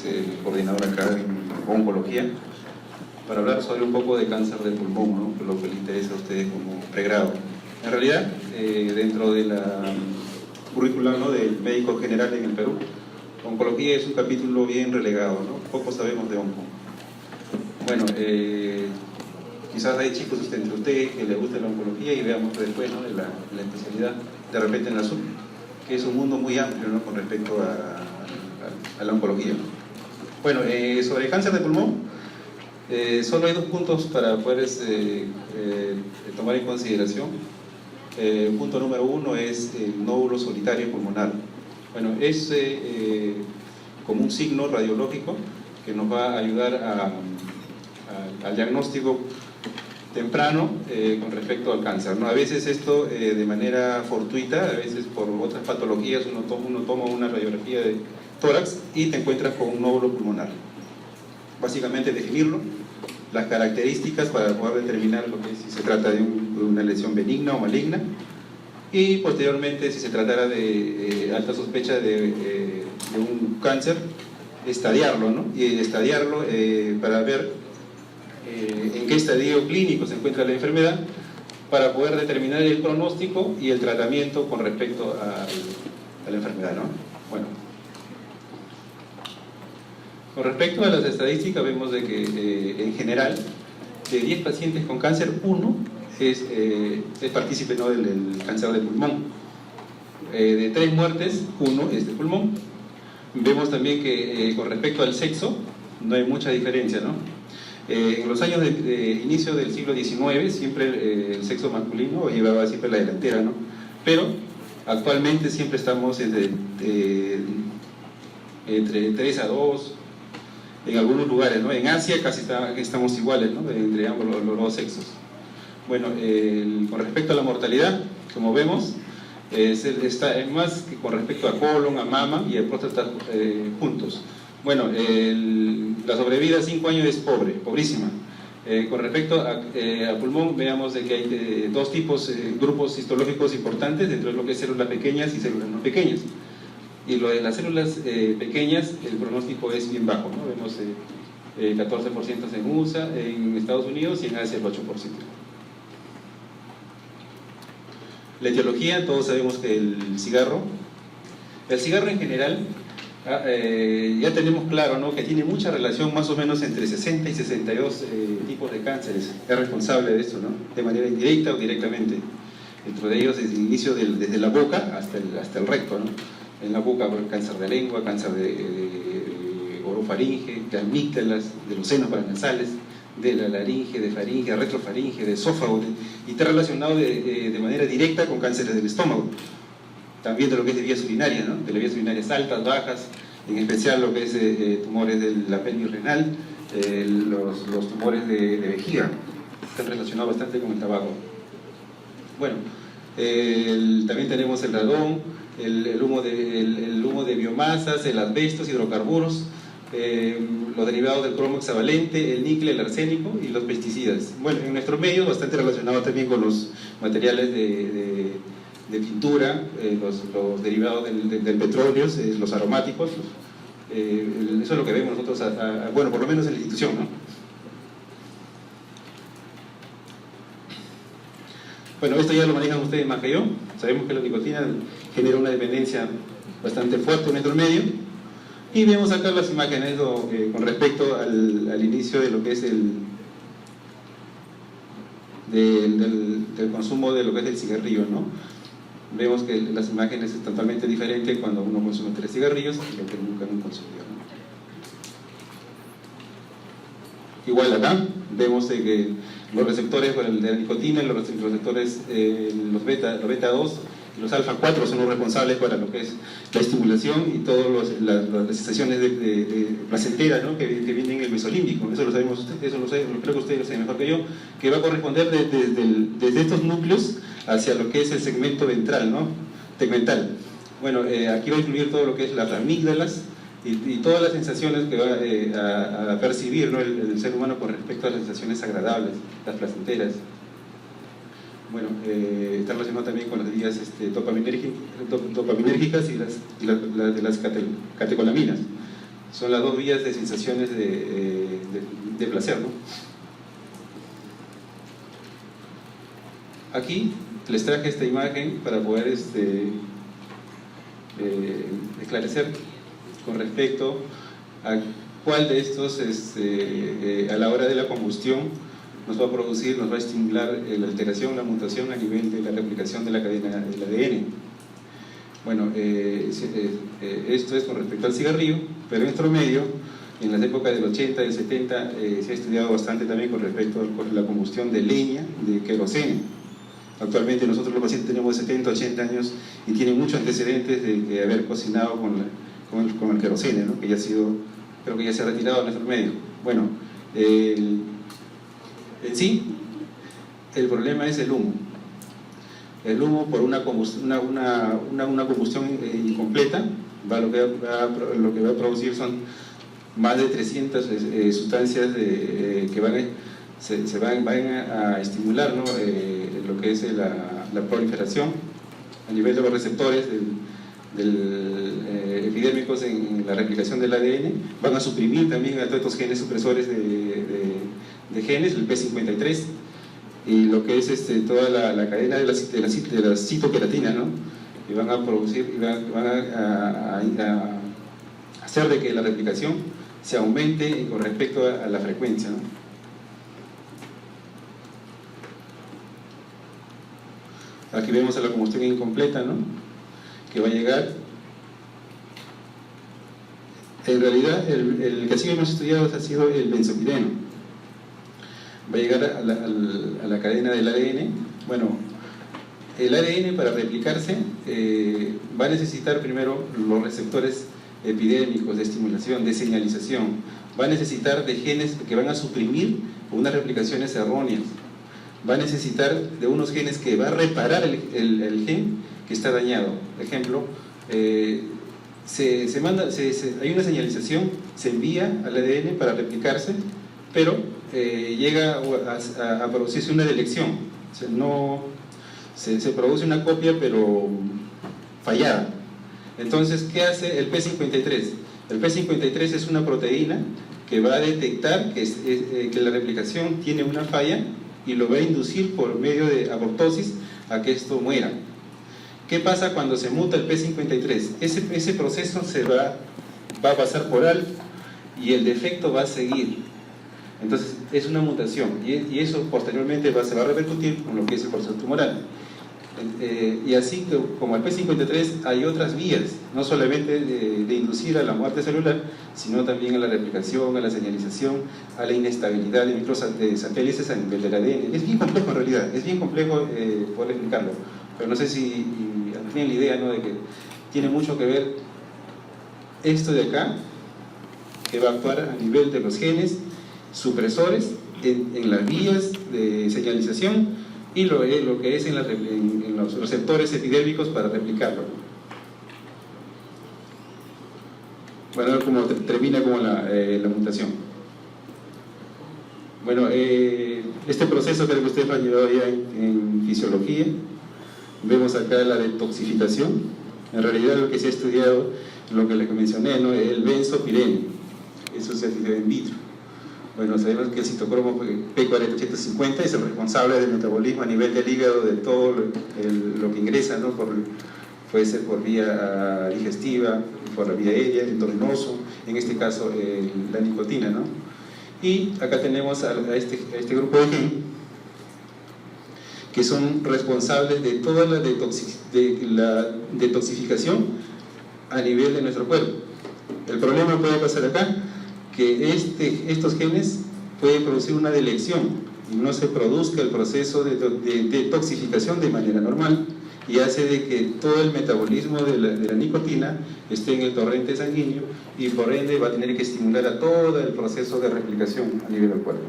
el coordinador acá en oncología, para hablar sobre un poco de cáncer de pulmón, ¿no? Lo que le interesa a ustedes como pregrado. En realidad, dentro de la currícula, ¿no?, del médico general en el Perú, oncología es un capítulo bien relegado, ¿no? Poco sabemos de onco. Bueno, quizás hay chicos entre ustedes que les gusta la oncología y veamos después, ¿no?, de la especialidad, de repente en la SUB, que es un mundo muy amplio, ¿no?, con respecto a la oncología. Bueno, sobre el cáncer de pulmón, solo hay dos puntos para poder tomar en consideración. Punto número uno es el nódulo solitario pulmonar. Bueno, es como un signo radiológico que nos va a ayudar al diagnóstico temprano con respecto al cáncer, ¿no? A veces esto de manera fortuita, a veces por otras patologías uno toma una radiografía de tórax y te encuentras con un nódulo pulmonar. Básicamente definirlo, las características para poder determinar si se trata de una lesión benigna o maligna, y posteriormente, si se tratara de alta sospecha de un cáncer, estadiarlo, ¿no? Y estadiarlo para ver en qué estadio clínico se encuentra la enfermedad, para poder determinar el pronóstico y el tratamiento con respecto a la enfermedad, ¿no? Bueno, con respecto a las estadísticas, vemos de que en general, de 10 pacientes con cáncer, 1 es partícipe, ¿no?, del cáncer de pulmón. De 3 muertes, 1 es de pulmón. Vemos también que con respecto al sexo, no hay mucha diferencia, ¿no? En los años de inicio del siglo XIX, siempre el sexo masculino llevaba siempre la delantera, ¿no? Pero actualmente siempre estamos entre 3 a 2, en algunos lugares, ¿no? En Asia casi estamos iguales, ¿no?, entre ambos los dos sexos. Bueno, con respecto a la mortalidad, como vemos, está más que con respecto a colon, a mama y a próstata juntos. Bueno, la sobrevida a 5 años es pobrísima. Con respecto a pulmón, veamos de que hay dos tipos, grupos histológicos importantes dentro de lo que es células pequeñas y células no pequeñas. Y lo de las células pequeñas, el pronóstico es bien bajo, ¿no? Vemos 14% en USA, en Estados Unidos, y en Asia el 8%. La etiología, todos sabemos que el cigarro en general, ya tenemos claro, ¿no?, que tiene mucha relación más o menos entre 60 y 62 tipos de cánceres. Es responsable de esto, ¿no?, de manera indirecta o directamente. Dentro de ellos, desde el inicio, desde la boca hasta el recto, ¿no? En la boca, cáncer de lengua, cáncer de orofaringe, de amígdalas, de los senos paranasales, de la laringe, de faringe, retrofaringe, de esófago, y está relacionado de manera directa con cánceres del estómago. También de lo que es de vías urinarias, ¿no?, de las vías urinarias altas, bajas, en especial lo que es tumores de la pelvis renal, los tumores de vejiga, están relacionados bastante con el tabaco. Bueno, también tenemos el radón, el humo de biomasas, el asbestos, hidrocarburos, los derivados del cromo hexavalente, el níquel, el arsénico y los pesticidas. Bueno, en nuestro medio bastante relacionado también con los materiales de pintura, los derivados del petróleo, los aromáticos. Eso es lo que vemos nosotros, bueno, por lo menos en la institución, ¿no? Bueno, esto ya lo manejan ustedes más que yo. Sabemos que la nicotina genera una dependencia bastante fuerte en nuestro medio. Y vemos acá las imágenes con respecto al inicio de lo que es del consumo de lo que es el cigarrillo, ¿no? Vemos que las imágenes son totalmente diferentes cuando uno consume 3 cigarrillos y lo que nunca consumió, ¿no? Igual acá vemos que los receptores de la nicotina, los receptores, los beta 2 y los alfa 4 son los responsables para lo que es la estimulación y todas las sensaciones placenteras, ¿no?, que vienen en el mesolímbico. Eso lo sabemos ustedes, creo que ustedes lo saben mejor que yo, que va a corresponder desde estos núcleos hacia lo que es el segmento ventral, ¿no?, tegmental. Bueno, aquí va a incluir todo lo que es las amígdalas y todas las sensaciones que va a percibir, ¿no?, el ser humano con respecto a las sensaciones agradables, las placenteras. Bueno, está relacionado también con las vías dopaminérgicas y las catecolaminas. Son las dos vías de sensaciones de placer, ¿no? Aquí les traje esta imagen para poder esclarecer con respecto a cuál de estos a la hora de la combustión nos va a producir, nos va a estimular la alteración, la mutación a nivel de la replicación de la cadena del ADN. Bueno, esto es con respecto al cigarrillo, pero en nuestro medio, en las épocas del 80 y del 70, se ha estudiado bastante también con respecto a la combustión de leña, de queroseno. Actualmente nosotros los pacientes tenemos 70, 80 años y tienen muchos antecedentes de haber cocinado con el queroseno, ¿no? Que ya ha sido, creo que ya se ha retirado de nuestro medio. Bueno, en sí, el problema es el humo. El humo, por una combustión incompleta, lo que va a producir son más de 300 sustancias que van a estimular, ¿no? Lo que es la proliferación a nivel de los receptores epidérmicos en la replicación del ADN. Van a suprimir también a todos estos genes supresores de genes, el P53, y lo que es toda la cadena de la citoqueratina, ¿no? Y van a producir, y van a hacer de que la replicación se aumente con respecto a la frecuencia, ¿no? Aquí vemos a la combustión incompleta, ¿no? Que va a llegar. En realidad, el que sí hemos estudiado ha sido el benzopireno. Va a llegar a la cadena del ADN. Bueno, el ADN, para replicarse, va a necesitar primero los receptores epidérmicos de estimulación, de señalización. Va a necesitar de genes que van a suprimir unas replicaciones erróneas. Va a necesitar de unos genes que va a reparar el gen que está dañado. Por ejemplo, hay una señalización, se envía al ADN para replicarse, pero llega a producirse una delección. O sea, se produce una copia, pero fallada. Entonces, ¿qué hace el P53? El P53 es una proteína que va a detectar que la replicación tiene una falla y lo va a inducir por medio de apoptosis a que esto muera. ¿Qué pasa cuando se muta el P53? Ese proceso va a pasar por alto y el defecto va a seguir. Entonces es una mutación y eso posteriormente se va a repercutir con lo que es el proceso tumoral. Y así como el P53 hay otras vías, no solamente de inducir a la muerte celular, sino también a la replicación, a la señalización, a la inestabilidad de satélites a nivel del ADN. Es bien complejo en realidad, es bien complejo poder explicarlo, pero no sé si tienen la idea, ¿no?, de que tiene mucho que ver esto de acá, que va a actuar a nivel de los genes supresores en las vías de señalización y lo que es en los receptores epidérmicos para replicarlo. Bueno, cómo termina como la mutación. Bueno, este proceso creo que ustedes lo han llevado ya en fisiología. Vemos acá la detoxificación. En realidad lo que se ha estudiado, lo que les mencioné, ¿no?, el benzopireno. Eso se estudia in vitro. Bueno, sabemos que el citocromo P450 es el responsable del metabolismo a nivel del hígado de todo lo que ingresa, ¿no? Puede ser por vía digestiva, por la vía aérea, endovenoso, en este caso la nicotina, ¿no? Y acá tenemos a este grupo de genes que son responsables de toda la detoxificación a nivel de nuestro cuerpo. El problema puede pasar acá, que estos genes pueden producir una delección y no se produzca el proceso de detoxificación de manera normal, y hace de que todo el metabolismo de la nicotina esté en el torrente sanguíneo y por ende va a tener que estimular a todo el proceso de replicación a nivel del cuerpo.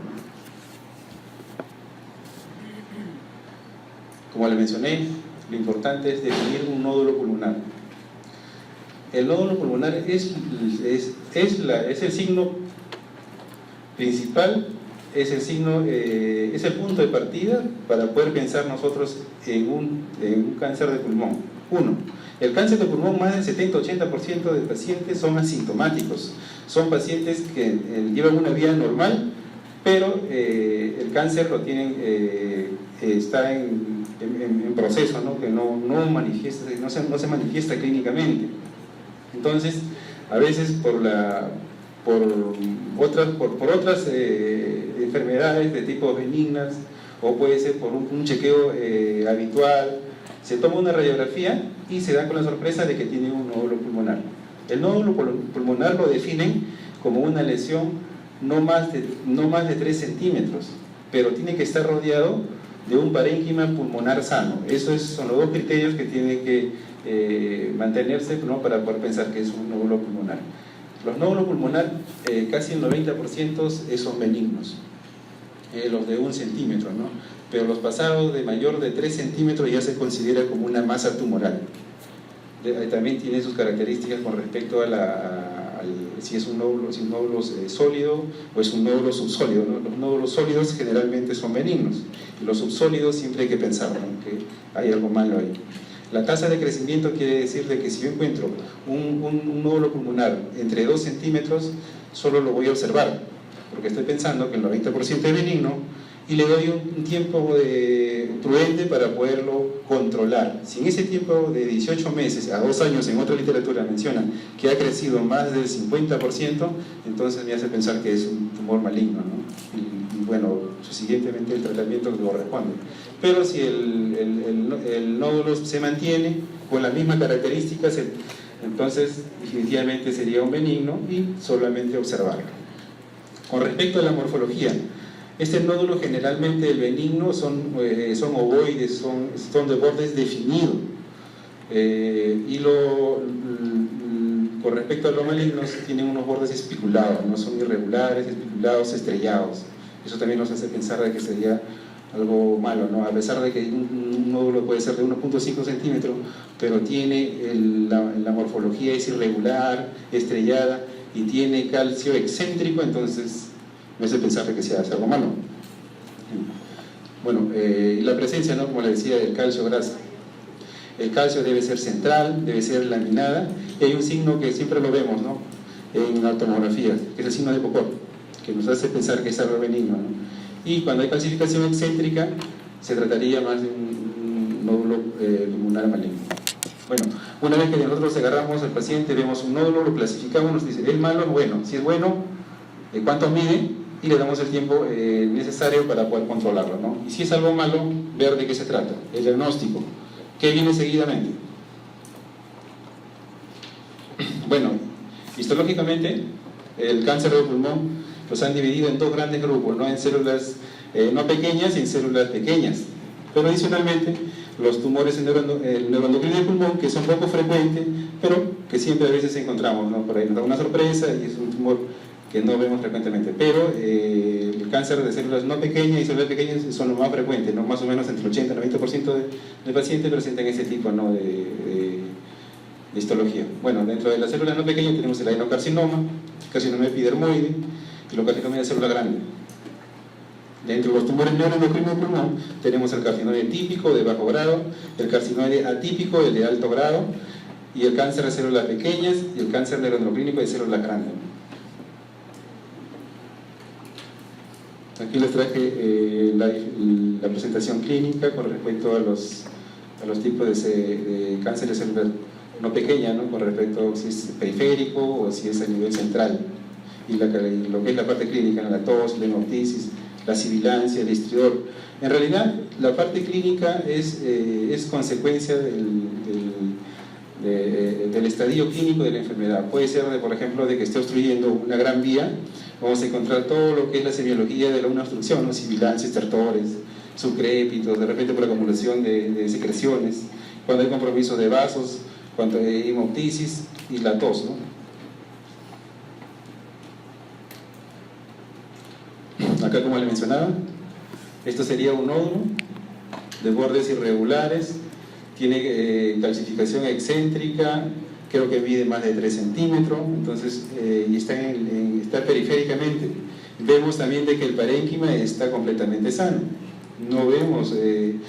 Como les mencioné, lo importante es definir un nódulo pulmonar. El nódulo pulmonar es el signo principal, es el punto de partida para poder pensar nosotros en un cáncer de pulmón. Uno, El cáncer de pulmón, más del 70-80% de pacientes son asintomáticos. Son pacientes que llevan una vida normal, pero el cáncer lo tienen, está en proceso, ¿no? Que no se manifiesta clínicamente. Entonces, a veces por otras enfermedades de tipo benignas, o puede ser por un chequeo habitual, se toma una radiografía y se da con la sorpresa de que tiene un nódulo pulmonar. El nódulo pulmonar lo definen como una lesión no más de 3 centímetros, pero tiene que estar rodeado de un parénquima pulmonar sano. Son los dos criterios que tienen que mantenerse, ¿no?, para poder pensar que es un nódulo pulmonar. Los nódulos pulmonar, casi el 90% son benignos, los de 1 centímetro, ¿no? Pero los pasados de mayor de 3 centímetros ya se considera como una masa tumoral. También tiene sus características con respecto a si es un nódulo sólido o es un nódulo subsólido, ¿no? Los nódulos sólidos generalmente son benignos, y los subsólidos siempre hay que pensar, ¿no?, que hay algo malo ahí. La tasa de crecimiento quiere decir de que si yo encuentro un nódulo pulmonar entre 2 centímetros, solo lo voy a observar, porque estoy pensando que el 90% es benigno, y le doy un tiempo prudente para poderlo controlar. Si en ese tiempo de 18 meses a 2 años, en otra literatura mencionan que ha crecido más del 50%, entonces me hace pensar que es un tumor maligno, ¿no? Y bueno, subsiguientemente el tratamiento que corresponde. Pero si el nódulo se mantiene con las mismas características, entonces definitivamente sería un benigno y solamente observarlo. Con respecto a la morfología, este nódulo generalmente, el benigno, son ovoides, son de bordes definidos, con respecto a los malignos, tienen unos bordes espiculados, no son irregulares, espiculados, estrellados. Eso también nos hace pensar de que sería algo malo, ¿no? A pesar de que un nódulo puede ser de 1.5 centímetros, pero tiene la morfología es irregular, estrellada, y tiene calcio excéntrico, entonces me hace pensar de que sea algo malo. Bueno, la presencia, ¿no?, como le decía, del calcio grasa. El calcio debe ser central, debe ser laminada, y hay un signo que siempre lo vemos, ¿no?, en la tomografía, que es el signo de Popov, que nos hace pensar que es algo benigno, ¿no? Y cuando hay calcificación excéntrica, se trataría más de un nódulo pulmonar maligno. Bueno, una vez que nosotros agarramos al paciente, vemos un nódulo, lo clasificamos, nos dice, ¿es malo o bueno? Si es bueno, ¿cuánto mide? Y le damos el tiempo necesario para poder controlarlo, ¿no? Y si es algo malo, ver de qué se trata, el diagnóstico, ¿qué viene seguidamente? Bueno, histológicamente, el cáncer de pulmón los han dividido en 2 grandes grupos, ¿no?, en células no pequeñas y en células pequeñas. Pero adicionalmente, los tumores en neuroendocrino del pulmón, que son poco frecuentes, pero que siempre a veces encontramos, ¿no? Por ahí nos da una sorpresa y es un tumor que no vemos frecuentemente, pero el cáncer de células no pequeñas y células pequeñas son los más frecuentes, ¿no? Más o menos entre el 80 y 90% de pacientes presentan ese tipo, ¿no?, de histología. Bueno, dentro de las células no pequeñas tenemos el adenocarcinoma, carcinoma epidermoide y el carcinoma de célula grande. Dentro de los tumores neuroendocrinos del pulmón tenemos el carcinoma típico de bajo grado, el carcinoma atípico, el de alto grado, y el cáncer de células pequeñas y el cáncer neuroendocrínico de células grandes. Aquí les traje la presentación clínica con respecto a los tipos de cáncer de células no pequeñas, ¿no?, con respecto a si es periférico o si es a nivel central, y lo que es la parte clínica, la tos, la hemoptisis, la sibilancia, el histrión. En realidad, la parte clínica es consecuencia del estadio clínico de la enfermedad. Puede ser, por ejemplo, de que esté obstruyendo una gran vía. Vamos a encontrar todo lo que es la semiología de una obstrucción, ¿no?, sibilancias, estertores, subcrépitos, de repente por acumulación de secreciones, cuando hay compromiso de vasos, cuando hay hemoptisis y la tos, ¿no? Acá, como le mencionaba, esto sería un nódulo de bordes irregulares, tiene calcificación excéntrica, creo que mide más de 3 centímetros, entonces, y está periféricamente. Vemos también de que el parénquima está completamente sano. no vemos que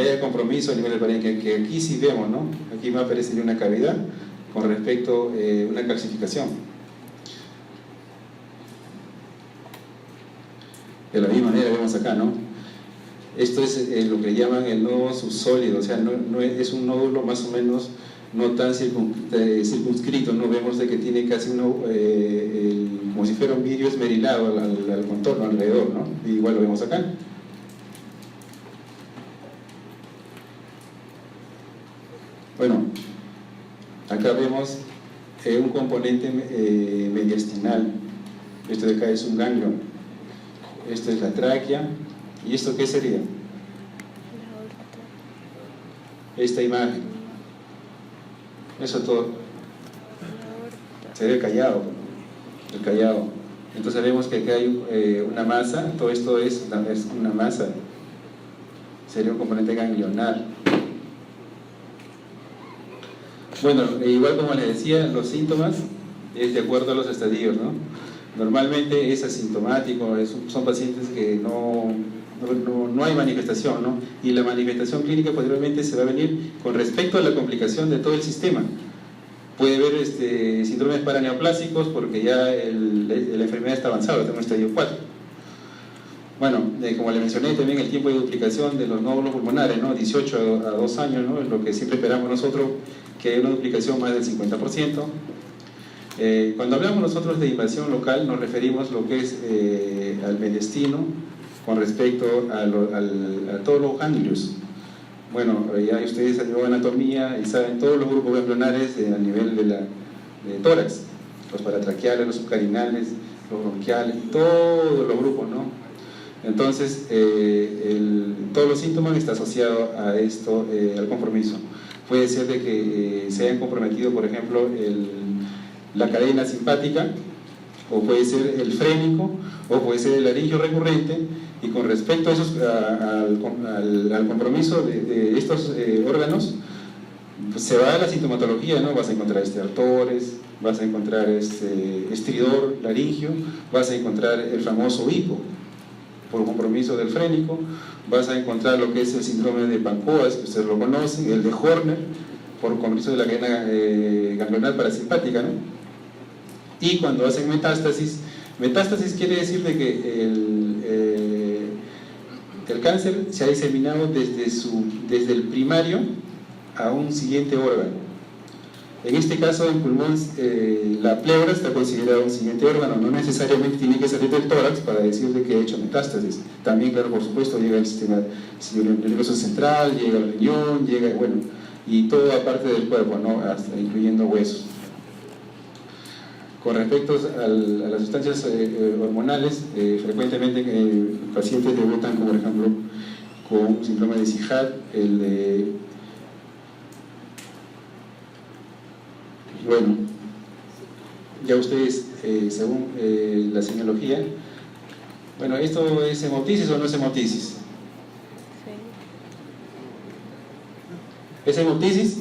haya compromiso a nivel del parénquima, que aquí sí vemos, ¿no? Aquí me aparece una cavidad con respecto a una calcificación. De la misma manera vemos acá, ¿no? Esto es lo que llaman el nodo subsólido, o sea, es un nódulo más o menos no tan circunscrito, no vemos de que tiene casi como si fuera un vidrio esmerilado al contorno alrededor, ¿no? Y igual lo vemos acá. Bueno, acá vemos un componente mediastinal. Esto de acá es un ganglio. Esto es la tráquea. ¿Y esto qué sería? Esta imagen. Eso todo. Sería el callado. El callado. Entonces vemos que acá hay una masa. Todo esto es una masa. Sería un componente ganglionar. Bueno, igual como les decía, los síntomas es de acuerdo a los estadios, ¿no? Normalmente es asintomático, son pacientes que no hay manifestación, ¿no? Y la manifestación clínica posteriormente se va a venir con respecto a la complicación de todo el sistema. Puede haber síndromes paraneoplásicos porque ya la enfermedad está avanzada, está en un estadio 4. Bueno, como le mencioné también el tiempo de duplicación de los nódulos pulmonares, ¿no? 18 a 2 años, ¿no? Es lo que siempre esperamos nosotros, que haya una duplicación más del 50%. Cuando hablamos nosotros de invasión local nos referimos lo que es al mediastino con respecto a todos los ganglios. Bueno, ya ustedes han llevado anatomía y saben todos los grupos ganglionares a nivel de tórax, los paratraqueales, los subcarinales, los bronquiales, todos los grupos, ¿no? Entonces, todos los síntomas están asociados a esto, al compromiso. Puede ser de que se hayan comprometido, por ejemplo, la cadena simpática, o puede ser el frénico, o puede ser el laringio recurrente, y con respecto a esos, al compromiso de estos órganos, pues se va a la sintomatología, ¿no? Vas a encontrar estertores, vas a encontrar estridor laringio, vas a encontrar el famoso hipo por compromiso del frénico, vas a encontrar lo que es el síndrome de Pancoas, que ustedes lo conocen, el de Horner, por compromiso de la cadena ganglionar parasimpática, ¿no? Y cuando hacen metástasis quiere decir de que el cáncer se ha diseminado desde el primario a un siguiente órgano. En este caso, en pulmón, la pleura está considerada un siguiente órgano, no necesariamente tiene que salir del tórax para decirle que ha hecho metástasis. También, claro, por supuesto, llega el sistema nervioso central, llega el riñón, bueno, y toda parte del cuerpo, ¿no? Hasta incluyendo huesos. Con respecto a las sustancias hormonales, frecuentemente pacientes debutan, como por ejemplo, con síndrome de SIHAD, bueno, ya ustedes, según la semiología, bueno, ¿esto es hemotisis o no es hemotisis? Sí. ¿Es hemotisis?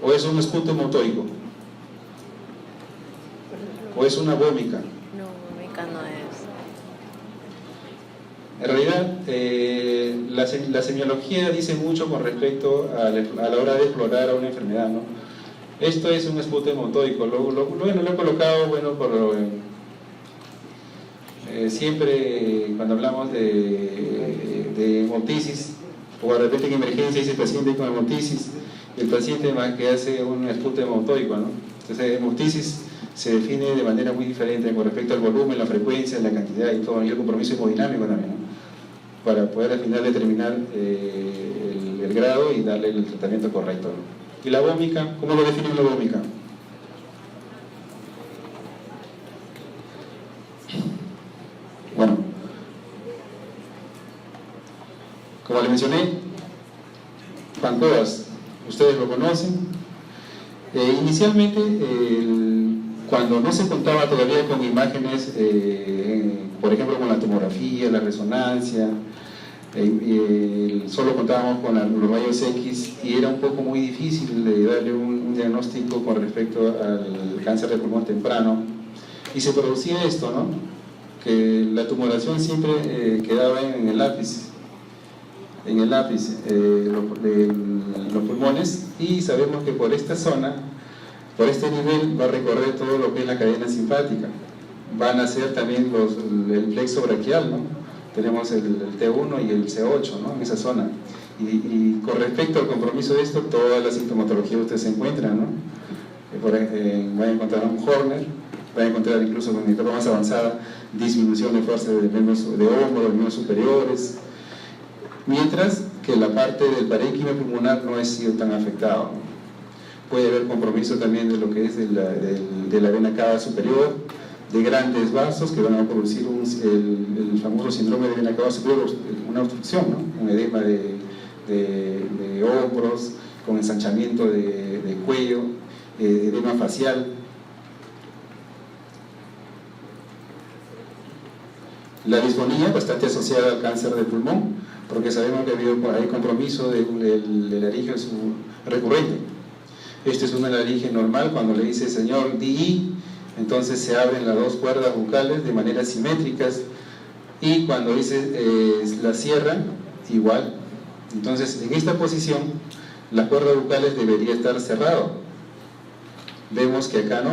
¿O es un esputo hemotoico? ¿O es una vómica? No, vómica no es. En realidad, la semiología dice mucho con respecto a la hora de explorar a una enfermedad, ¿no? Esto es un esputo hemotoico, lo he colocado, bueno, siempre cuando hablamos de hemotisis, o de repente en emergencia dice paciente con hemotisis, el paciente más que hace un esputo hemotoico, ¿no? Entonces, hemotisis se define de manera muy diferente con respecto al volumen, la frecuencia, la cantidad y todo, y el compromiso hemodinámico también, ¿no? Para poder al final determinar el grado y darle el tratamiento correcto, ¿no? ¿Y la vómica? ¿Cómo lo definen la vómica? Bueno, como le mencioné, Pancoas, ustedes lo conocen. Inicialmente, cuando no se contaba todavía con imágenes, por ejemplo con la tomografía, la resonancia, solo contábamos con los rayos X y era un poco muy difícil de darle un diagnóstico con respecto al cáncer de pulmón temprano. y se producía esto, ¿no? Que la tumoración siempre quedaba en el lápiz, los pulmones, y sabemos que por esta zona, por este nivel, va a recorrer todo lo que es la cadena simpática. Van a ser también el plexo braquial, ¿no? Tenemos el T1 y el C8, ¿no? En esa zona. Y con respecto al compromiso de esto, toda la sintomatología ustedes se encuentran, ¿no? Van a encontrar un Horner, van a encontrar incluso en etapa más avanzada disminución de fuerza de hombro, de miembros superiores, mientras que la parte del parénquima pulmonar no ha sido tan afectado. Puede haber compromiso también de lo que es de la vena cava superior, de grandes vasos que van a producir el famoso síndrome de vena cava superior, una obstrucción, ¿no? Un edema de hombros, con ensanchamiento de cuello, edema facial. La disfonía, bastante asociada al cáncer de pulmón, porque sabemos que hay compromiso de laringe recurrente. Este es una laringe normal. Cuando le dice señor DI, entonces se abren las dos cuerdas bucales de manera simétricas, y cuando dice la cierra, igual. Entonces, en esta posición, las cuerdas bucales debería estar cerrado. Vemos que acá no.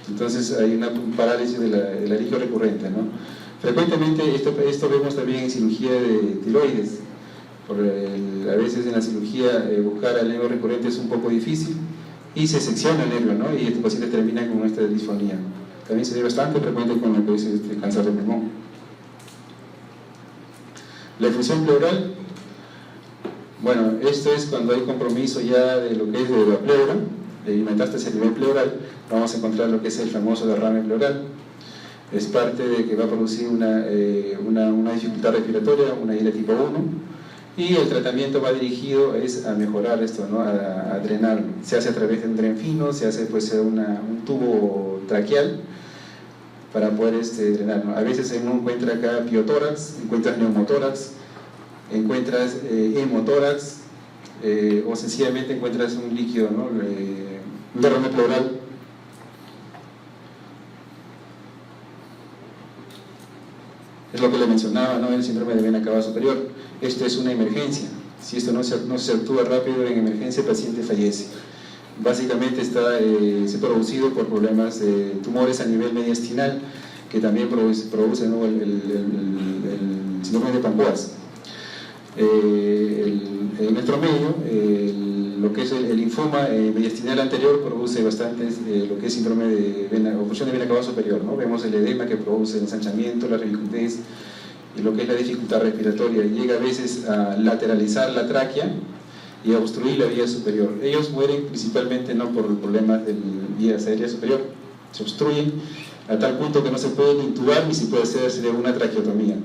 Entonces hay una parálisis de la laringe recurrente, ¿no? Frecuentemente esto vemos también en cirugía de tiroides. A veces en la cirugía buscar al nervio recurrente es un poco difícil y se secciona el nervio, ¿no? Y este paciente termina con esta disfonía. También se ve bastante frecuente con lo que es cáncer de pulmón. La efusión pleural, bueno, esto es cuando hay compromiso ya de lo que es de la pleura, de metástasis a nivel pleural. Vamos a encontrar lo que es el famoso derrame pleural. Es parte de que va a producir una dificultad respiratoria, una ira tipo 1, y el tratamiento va dirigido a mejorar esto, ¿no? A drenarlo. Se hace a través de un dren fino, se hace pues un tubo traqueal para poder drenarlo. A veces uno encuentra acá piotórax, encuentras neumotórax, encuentras hemotórax, o sencillamente encuentras un líquido, ¿no? Un derrame pleural. Es lo que le mencionaba, ¿no? El síndrome de vena cava superior. Esto es una emergencia. Si esto no se actúa rápido en emergencia, el paciente fallece. Básicamente se ha producido por problemas de tumores a nivel mediastinal, que también producen, ¿no? el síndrome de Pampoas. En nuestro medio, lo que es el linfoma mediastinal anterior produce bastantes lo que es síndrome de obstrucción de vena cava superior, ¿no? Vemos el edema que produce el ensanchamiento, la renitis y lo que es la dificultad respiratoria. Llega a veces a lateralizar la tráquea y a obstruir la vía superior. Ellos mueren principalmente no por problemas de vía aérea superior, se obstruyen a tal punto que no se pueden intubar ni se puede hacer una traqueotomía.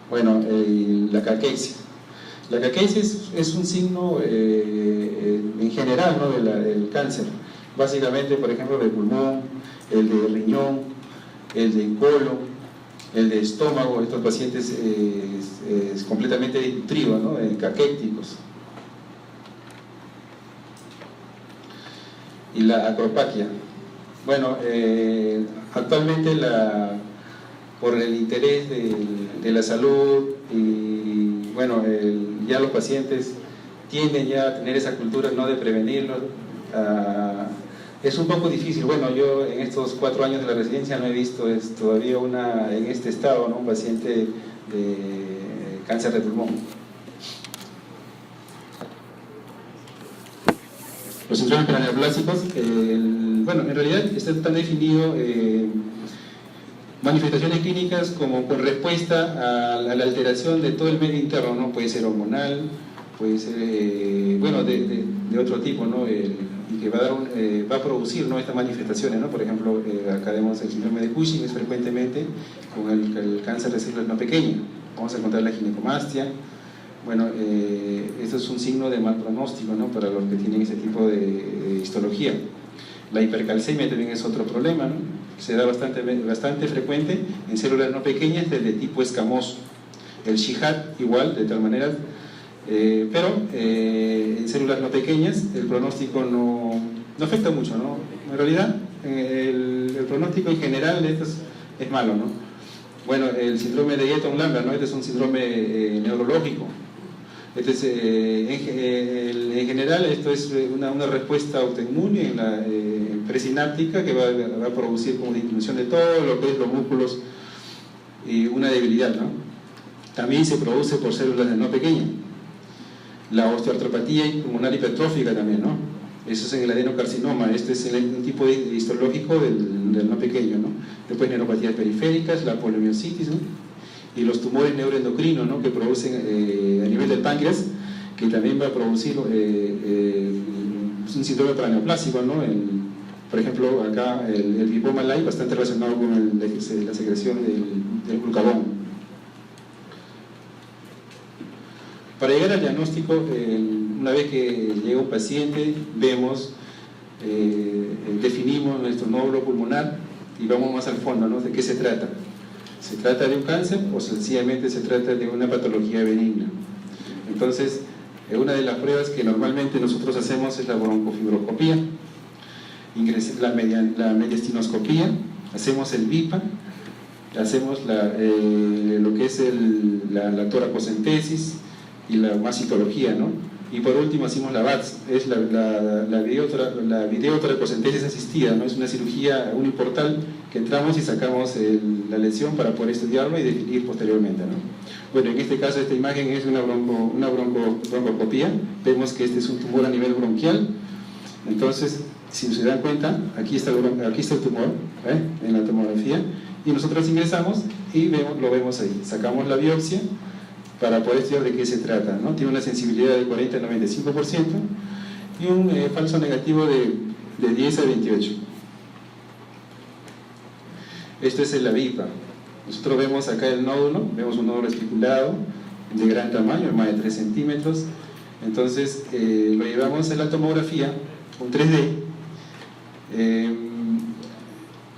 Bueno, la caquexia. La caquexia es un signo en general, ¿no? del cáncer. Básicamente, por ejemplo, del pulmón, el de riñón, el de colon, el de estómago. Estos pacientes es completamente desnutridos, ¿no? Caquécticos. Y la acropaquia. Bueno, actualmente por el interés de la salud y bueno, ya los pacientes tienden ya a tener esa cultura, ¿no? De prevenirlo. Es un poco difícil. Bueno, yo en estos 4 años de la residencia no he visto todavía en este estado, ¿no? Un paciente de cáncer de pulmón. Los síndromes craneoplásicos, bueno, en realidad están definidos manifestaciones clínicas como con respuesta a la alteración de todo el medio interno, ¿no? Puede ser hormonal, puede ser, bueno, de otro tipo, ¿no? Y que va a producir, ¿no? Estas manifestaciones, ¿no? Por ejemplo, acá vemos el síndrome de Cushing, es frecuentemente con el cáncer de células no pequeñas. Vamos a encontrar la ginecomastia. Bueno, esto es un signo de mal pronóstico, ¿no? Para los que tienen ese tipo de histología. La hipercalcemia también es otro problema, ¿no? Se da bastante frecuente en células no pequeñas de tipo escamoso. El Shihad igual, de tal manera, pero en células no pequeñas el pronóstico no no afecta mucho, ¿no? En realidad, el pronóstico en general de esto es malo, ¿no? Bueno, el síndrome de Eaton-Lambert, ¿no? Este es un síndrome neurológico. Este es, en general, esto es una respuesta autoinmune presináptica que va a producir como disminución de todo lo que es los músculos y una debilidad, ¿no? También se produce por células de no pequeña. La osteoartropatía pulmonar hipertrófica también, ¿no? Eso es en el adenocarcinoma. Este es un tipo histológico del no pequeño, ¿no? Después neuropatías periféricas, la poliomiositis, ¿no? Y los tumores neuroendocrinos, ¿no? Que producen a nivel del páncreas, que también va a producir un síndrome paraneoplásico, ¿no? Por ejemplo, acá el lipoma light, bastante relacionado con la secreción del glucagón. Para llegar al diagnóstico, una vez que llega un paciente, vemos, definimos nuestro nódulo pulmonar y vamos más al fondo, ¿no? ¿De qué se trata? ¿Se trata de un cáncer o sencillamente se trata de una patología benigna? Entonces, una de las pruebas que normalmente nosotros hacemos es la broncofibroscopía, la mediastinoscopía, hacemos el BIPA, hacemos lo que es la toracocentesis y la masitología, ¿no? Y por último hacemos la VATS, es la videotoracocentesis asistida, ¿no? Es una cirugía uniportal que entramos y sacamos la lesión para poder estudiarlo y definir posteriormente, ¿no? Bueno, en este caso esta imagen es una broncoscopía, vemos que este es un tumor a nivel bronquial. Entonces, si se dan cuenta, aquí está el tumor, en la tomografía, y nosotros ingresamos y lo vemos ahí, sacamos la biopsia para poder estudiar de qué se trata, ¿no? Tiene una sensibilidad de 40 a 95% y un falso negativo de 10 a 28. Esto es la BIPA. Nosotros vemos acá el nódulo, vemos un nódulo especulado de gran tamaño, más de 3 centímetros. Entonces lo llevamos a la tomografía, un 3D,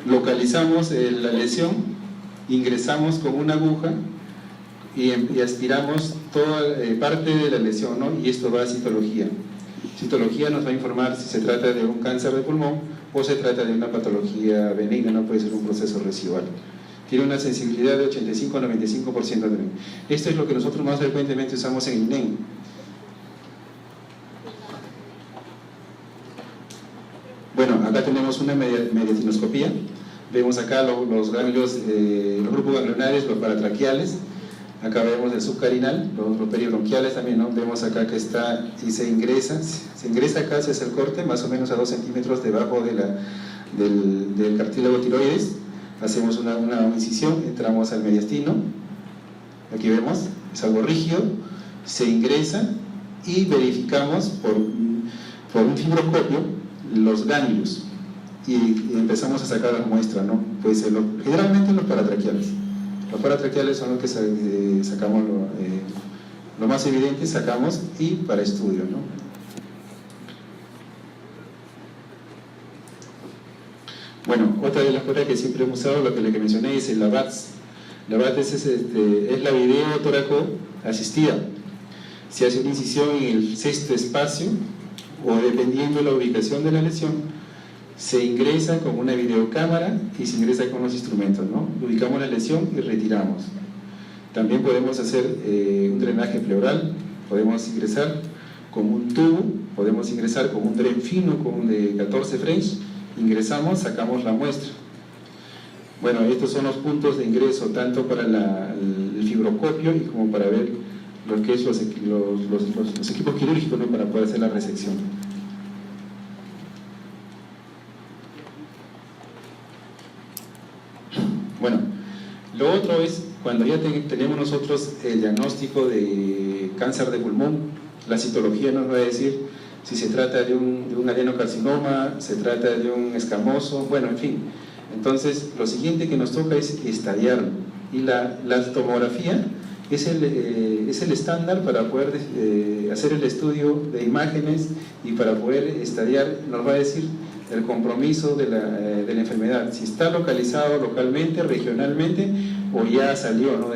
localizamos la lesión, ingresamos con una aguja y aspiramos toda parte de la lesión, ¿no? Y esto va a citología. Citología nos va a informar si se trata de un cáncer de pulmón o se trata de una patología benigna, no puede ser un proceso residual. Tiene una sensibilidad de 85 a 95% también. Esto es lo que nosotros más frecuentemente usamos en INEM. Bueno, acá tenemos una mediastinoscopía. Vemos acá los ganglios, los grupos ganglionares, los paratraqueales. Acá vemos el subcarinal, los peribronquiales también, ¿no? Vemos acá que está y se ingresa acá, se hace el corte más o menos a 2 centímetros debajo del cartílago tiroides. Hacemos una incisión, entramos al mediastino, aquí vemos, es algo rígido, se ingresa y verificamos por un fibroscopio los ganglios y empezamos a sacar las muestras, ¿no? Puede ser generalmente los paratraqueales. Los paratraqueales son los que sacamos lo más evidente, sacamos y para estudio, ¿no? Bueno, otra de las cosas que siempre hemos usado, lo que mencioné, es la VATS. La VATS es la videotoraco asistida. Se hace una incisión en el sexto espacio o dependiendo de la ubicación de la lesión, se ingresa con una videocámara y se ingresa con los instrumentos, ¿no? Ubicamos la lesión y retiramos. También podemos hacer un drenaje pleural, podemos ingresar con un tubo, podemos ingresar con un dren fino de 14 French, ingresamos, sacamos la muestra. Bueno, estos son los puntos de ingreso tanto para el fibroscopio y como para ver lo que es los equipos quirúrgicos, ¿no? Para poder hacer la resección. Bueno, lo otro es cuando ya tenemos nosotros el diagnóstico de cáncer de pulmón, la citología nos va a decir si se trata de un adenocarcinoma, se trata de un escamoso, bueno, en fin. Entonces, lo siguiente que nos toca es estadiarlo. Y la tomografía es el estándar para poder hacer el estudio de imágenes y para poder estadiar, nos va a decir el compromiso de la enfermedad, si está localizado localmente, regionalmente, o ya salió, ¿no?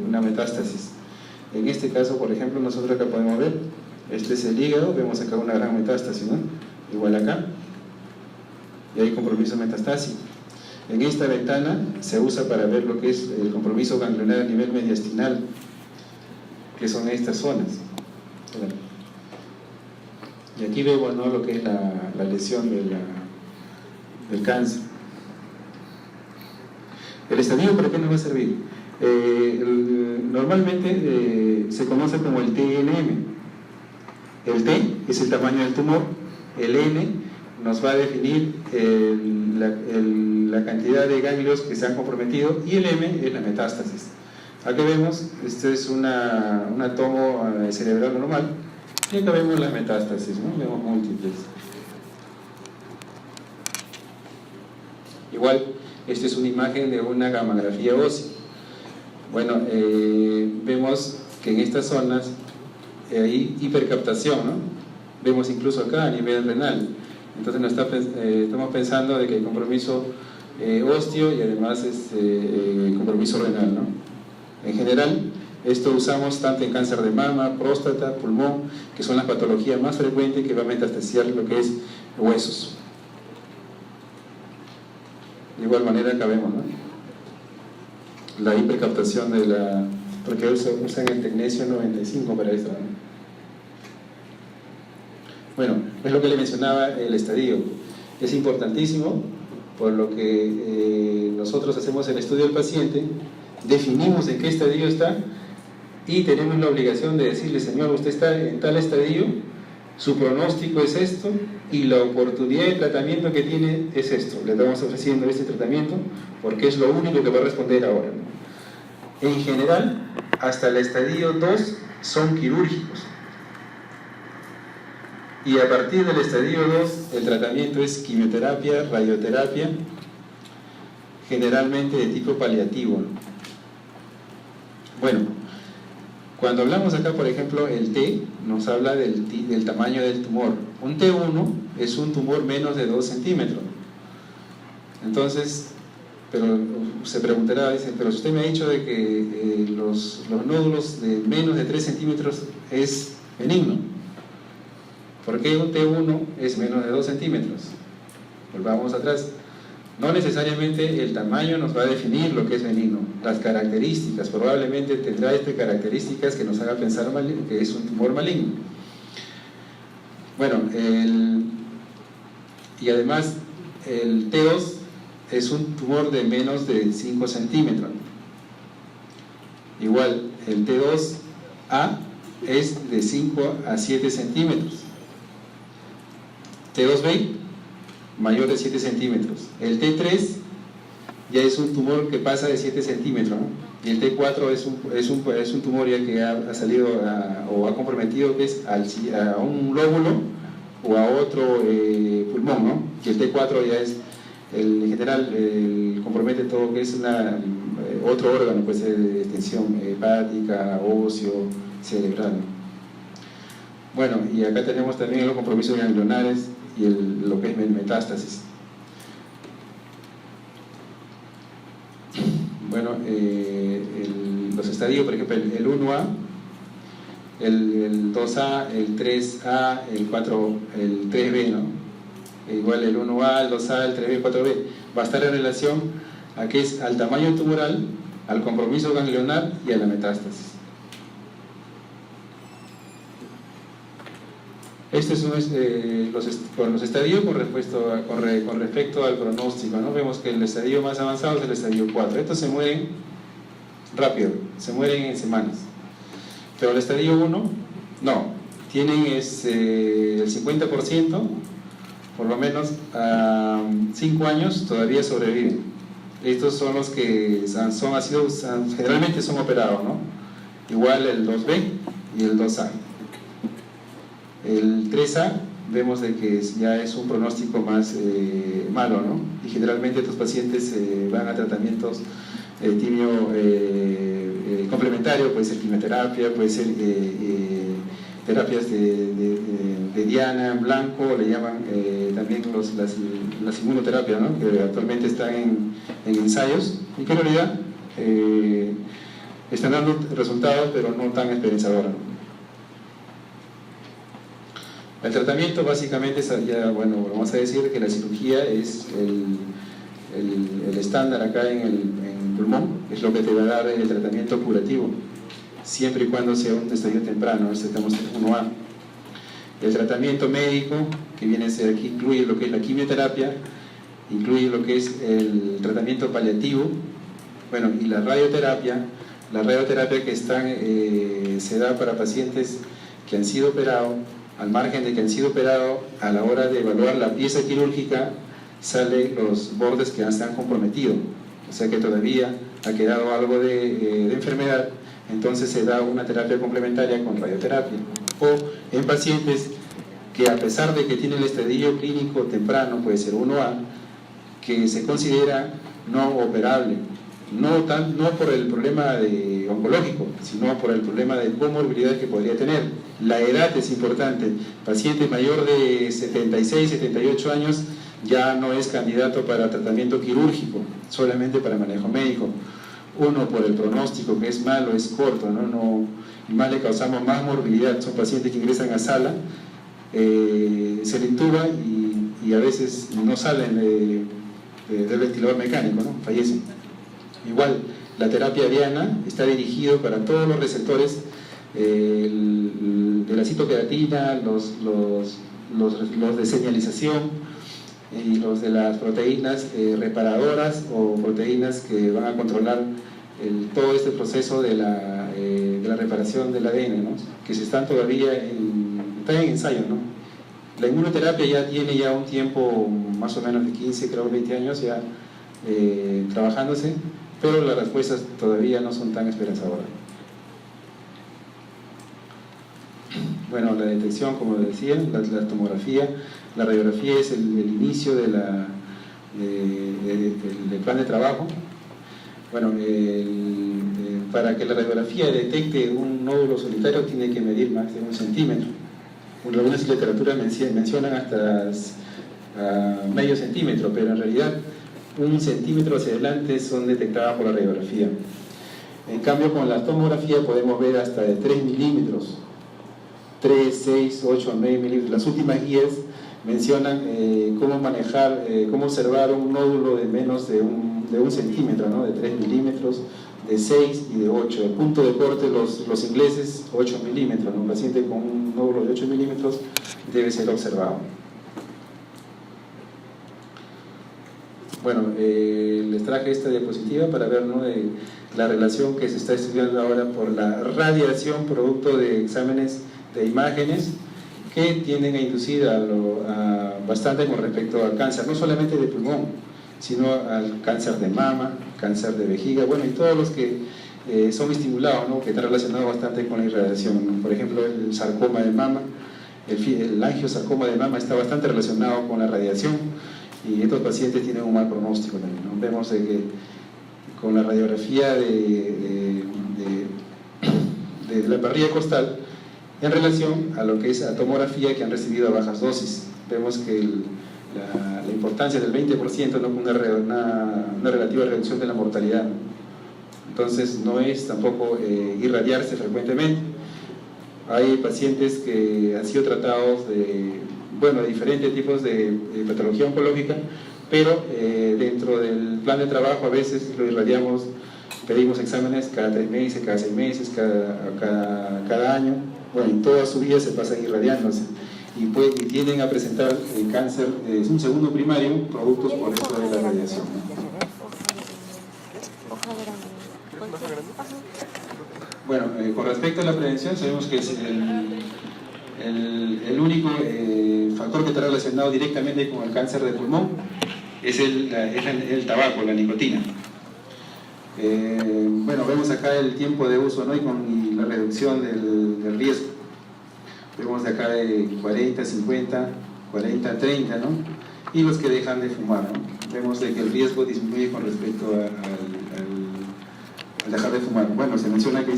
Una metástasis. En este caso, por ejemplo, nosotros acá podemos ver, este es el hígado, vemos acá una gran metástasis, ¿no? igual acá, y hay compromiso metastásico. En esta ventana se usa para ver lo que es el compromiso ganglionar a nivel mediastinal, que son estas zonas. Y aquí vemos, ¿no?, lo que es la lesión del cáncer. ¿El estadio para qué nos va a servir? Normalmente se conoce como el TNM. El T es el tamaño del tumor, el N nos va a definir la cantidad de ganglios que se han comprometido, y el M es la metástasis. Aquí vemos, este es una tomo cerebral normal, y acá vemos las metástasis, ¿no? Vemos múltiples. Igual, esta es una imagen de una gammagrafía ósea. Bueno, vemos que en estas zonas hay hipercaptación, ¿no? Vemos incluso acá a nivel renal. Entonces estamos pensando de que hay compromiso ósteo y además compromiso renal, ¿no? En general, esto usamos tanto en cáncer de mama, próstata, pulmón, que son las patologías más frecuentes que va a metastasiar lo que es huesos. De igual manera acá vemos, ¿no?, la hipercaptación porque usan el tecnesio 95 para esto, ¿no? Bueno, es lo que le mencionaba el estadio. Es importantísimo, por lo que nosotros hacemos el estudio del paciente, definimos en qué estadio está y tenemos la obligación de decirle: señor, usted está en tal estadio, su pronóstico es esto y la oportunidad de tratamiento que tiene es esto. Le estamos ofreciendo este tratamiento porque es lo único que va a responder ahora, ¿no? En general, hasta el estadio 2 son quirúrgicos. Y a partir del estadio 2, el tratamiento es quimioterapia, radioterapia, generalmente de tipo paliativo, ¿no? Bueno, cuando hablamos acá, por ejemplo, el T nos habla del tamaño del tumor. Un T1 es un tumor menos de 2 centímetros. Entonces, pero se preguntará, dice: pero usted me ha dicho de que los nódulos de menos de 3 centímetros es benigno. ¿Por qué un T1 es menos de 2 centímetros? Volvamos atrás. No necesariamente el tamaño nos va a definir lo que es benigno. Las características, probablemente tendrá características que nos haga pensar que es un tumor maligno. Bueno, y además el T2 es un tumor de menos de 5 centímetros. Igual, el T2A es de 5 a 7 centímetros. T2B, mayor de 7 centímetros. El T3 ya es un tumor que pasa de 7 centímetros, ¿no? Y el T4 es un tumor ya que ha salido o ha comprometido, que es a un lóbulo o a otro pulmón, ¿no? Y el T4 ya es, en general, compromete todo que es otro órgano, puede ser de extensión hepática, óseo, cerebral, ¿no? Bueno, y acá tenemos también los compromisos ganglionares y lo que es metástasis. Bueno, los estadios, por ejemplo, el 1A, el 2A, el 3A, el 4, el 3B, ¿no? Igual el 1A, el 2A, el 3B, el 4B. Va a estar en relación a que es al tamaño tumoral, al compromiso ganglionar y a la metástasis. Este es con los estadios con respecto al pronóstico, ¿no? Vemos que el estadio más avanzado es el estadio 4. Estos se mueren rápido, se mueren en semanas. Pero el estadio 1, no. Tienen el 50%, por lo menos a 5 años, todavía sobreviven. Estos son los que generalmente son operados, ¿no? Igual el 2B y el 2A. El 3A vemos de que ya es un pronóstico más malo, ¿no? Y generalmente estos pacientes van a tratamientos complementarios, puede ser quimioterapia, puede ser terapias de diana en blanco, le llaman también las inmunoterapias, ¿no? Que actualmente están en ensayos y que en realidad están dando resultados, pero no tan esperanzadores. El tratamiento básicamente es, ya, bueno, vamos a decir que la cirugía es el estándar acá en el pulmón, es lo que te va a dar el tratamiento curativo, siempre y cuando sea un estadio temprano, estamos en 1A. El tratamiento médico, que viene a ser aquí, incluye lo que es la quimioterapia, incluye lo que es el tratamiento paliativo, bueno, y la radioterapia que se da para pacientes que han sido operados, al margen de que han sido operados, a la hora de evaluar la pieza quirúrgica, salen los bordes que se han comprometido, o sea que todavía ha quedado algo de enfermedad, entonces se da una terapia complementaria con radioterapia. O en pacientes que a pesar de que tienen el estadio clínico temprano, puede ser 1A, que se considera no operable, no por el problema oncológico, sino por el problema de comorbilidad que podría tener. La edad es importante, paciente mayor de 76, 78 años ya no es candidato para tratamiento quirúrgico, solamente para manejo médico. Uno, por el pronóstico, que es malo, es corto, y más le causamos más morbilidad. Son pacientes que ingresan a sala, se le intuba y a veces no salen del ventilador mecánico, fallecen. Igual, la terapia ariana está dirigido para todos los receptores de la citoqueratina, los de señalización y los de las proteínas reparadoras o proteínas que van a controlar todo este proceso de la reparación del ADN, que se están todavía en ensayo, La inmunoterapia ya tiene ya un tiempo más o menos de 15, creo 20 años ya trabajándose, pero las respuestas todavía no son tan esperanzadoras. Bueno, la detección, como decía, la tomografía, la radiografía es el inicio del plan de trabajo. Bueno, para que la radiografía detecte un nódulo solitario tiene que medir más de 1 centímetro. Algunas literaturas mencionan hasta medio centímetro, pero en realidad 1 centímetro hacia adelante son detectadas por la radiografía. En cambio, con la tomografía podemos ver hasta de 3 milímetros, 3, 6, 8, 9 milímetros. Las últimas guías mencionan cómo manejar, cómo observar un nódulo de menos de 1 centímetro, de 3 milímetros, de 6 y de 8. El punto de corte, los ingleses, 8 milímetros. Un paciente con un nódulo de 8 milímetros debe ser observado. Bueno, les traje esta diapositiva para ver la relación que se está estudiando ahora por la radiación producto de exámenes de imágenes que tienden a inducir bastante con respecto al cáncer, no solamente de pulmón, sino al cáncer de mama, cáncer de vejiga, bueno, y todos los que son estimulados, que están relacionados bastante con la irradiación. Por ejemplo, el sarcoma de mama, el angiosarcoma de mama está bastante relacionado con la radiación, y estos pacientes tienen un mal pronóstico también, Vemos que con la radiografía de la parrilla costal, en relación a lo que es la tomografía que han recibido a bajas dosis, vemos que la importancia del 20%, con una relativa reducción de la mortalidad. Entonces no es tampoco irradiarse frecuentemente. Hay pacientes que han sido tratados de diferentes tipos de patología oncológica, pero dentro del plan de trabajo a veces lo irradiamos, pedimos exámenes cada 3 meses, cada 6 meses, cada año. Bueno, y toda su vida se pasan irradiándose y tienden a presentar cáncer, es un segundo primario, productos por esto de la radiación. Bueno, con respecto a la prevención, sabemos que es el único factor que está relacionado directamente con el cáncer de pulmón es el tabaco, la nicotina. Bueno, vemos acá el tiempo de uso, y la reducción del riesgo. Vemos de acá de 40, 50, 40, 30, y los que dejan de fumar, Vemos de que el riesgo disminuye con respecto al dejar de fumar. Bueno, se menciona que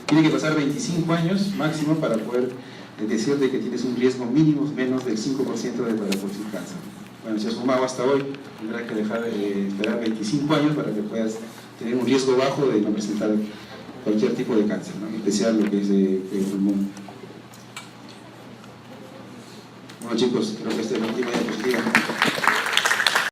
tiene que pasar 25 años máximo para poder decir de que tienes un riesgo mínimo menos del 5% de producir cáncer. Bueno, si has fumado hasta hoy, tendrás que dejar de esperar 25 años para que puedas tener un riesgo bajo de no presentar cualquier tipo de cáncer, en especial lo que es de pulmón. Bueno chicos, creo que esta es la última diapositiva.